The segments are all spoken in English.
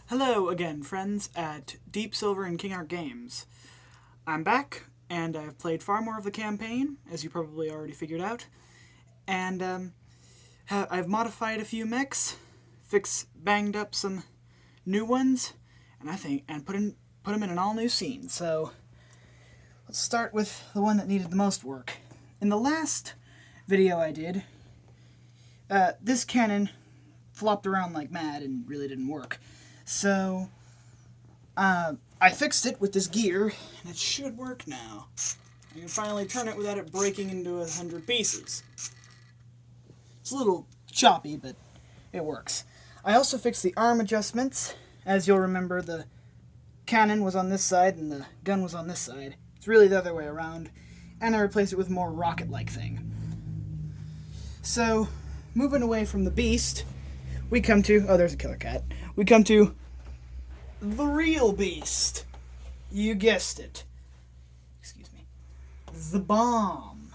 Hello again, friends, at Deep Silver and King Art Games. I'm back, and I've played far more of the campaign, as you probably already figured out. And I've modified a few mechs, banged up some new ones, and put them in an all-new scene. So let's start with the one that needed the most work. In the last video I did, this cannon flopped around like mad and really didn't work. So, I fixed it with this gear, and it should work now. I can finally turn it without it breaking into 100 pieces. It's a little choppy, but it works. I also fixed the arm adjustments. As you'll remember, the cannon was on this side and the gun was on this side. It's really the other way around. And I replaced it with a more rocket-like thing. So, moving away from the beast, we come to... Oh, there's a killer cat. We come to the real beast. You guessed it. Excuse me. The bomb.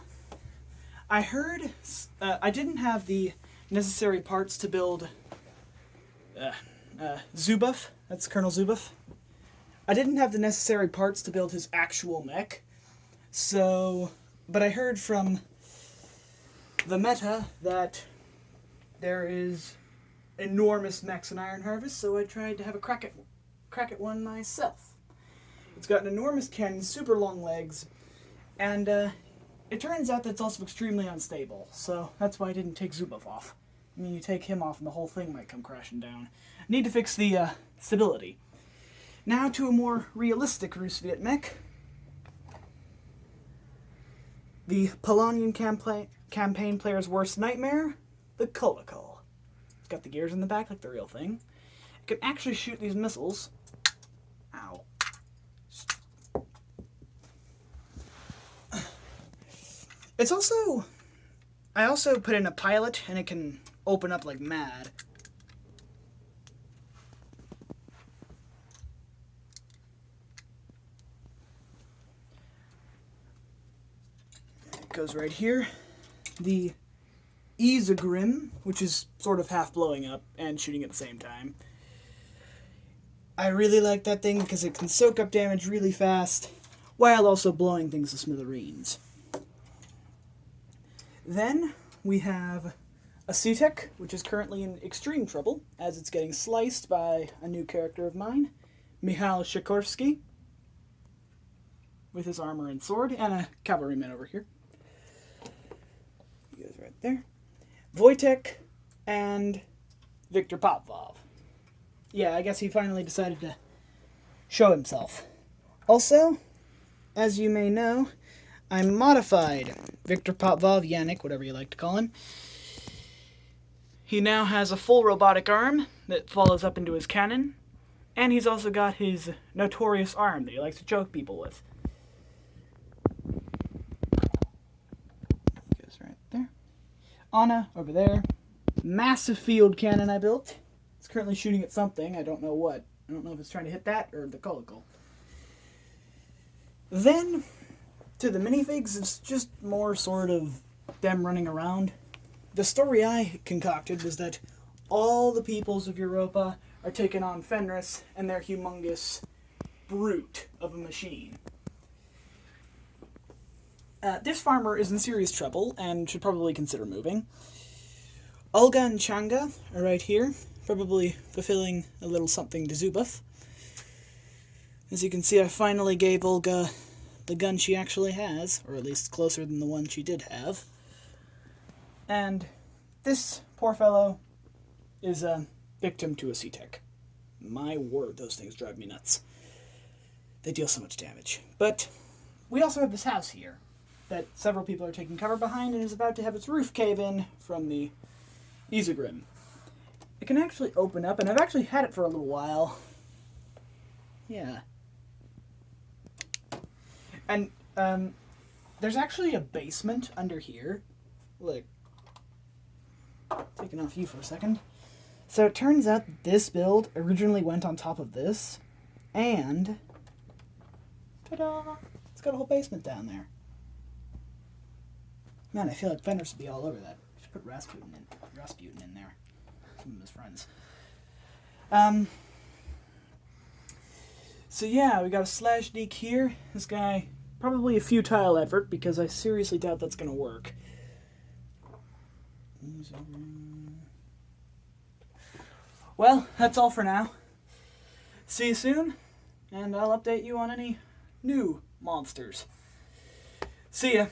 I heard... I didn't have the necessary parts to build... Zubuff. That's Colonel Zubuff. I didn't have the necessary parts to build his actual mech. So... But I heard from the meta that there is enormous mechs in Iron Harvest, so I tried to have a crack at one myself. It's got an enormous cannon, super long legs, and it turns out that it's also extremely unstable, so that's why I didn't take Zubuff off. I mean, you take him off and the whole thing might come crashing down. I need to fix the stability. Now to a more realistic Rusviet mech. The Polonian campaign player's worst nightmare, the Colonical. Got the gears in the back like the real thing. It can actually shoot these missiles. Ow. It's also... I also put in a pilot, and it can open up like mad. It goes right here. The Isagrim, which is sort of half blowing up and shooting at the same time. I really like that thing because it can soak up damage really fast while also blowing things to smithereens. Then we have Acetech, which is currently in extreme trouble as it's getting sliced by a new character of mine, Michal Sikorsky, with his armor and sword, and a cavalryman over here. He goes right there. Wojtek and Viktor Popov. Yeah, I guess he finally decided to show himself. Also, as you may know, I modified Viktor Popov, Yannick, whatever you like to call him. He now has a full robotic arm that follows up into his cannon, and he's also got his notorious arm that he likes to choke people with. Goes right there. Anna, over there. Massive field cannon I built. It's currently shooting at something. I don't know what. I don't know if it's trying to hit that or the Colonical. Then, to the Minifigs, it's just more sort of them running around. The story I concocted was that all the peoples of Europa are taking on Fenris and their humongous brute of a machine. This farmer is in serious trouble and should probably consider moving. Olga and Changa are right here, probably fulfilling a little something to Zubuff. As you can see, I finally gave Olga the gun she actually has, or at least closer than the one she did have. And this poor fellow is a victim to Acetech. My word, those things drive me nuts. They deal so much damage. But we also have this house here that several people are taking cover behind and is about to have its roof cave in from the Isagrim. It can actually open up, and I've actually had it for a little while. Yeah. And, there's actually a basement under here. Look. Taking off you for a second. So it turns out this build originally went on top of this, and... ta-da! It's got a whole basement down there. Man, I feel like Fenris would be all over that. Just put Rasputin in there. Some of his friends. So yeah, we got a slash deke here. This guy, probably a futile effort because I seriously doubt that's going to work. Well, that's all for now. See you soon, and I'll update you on any new monsters. See ya.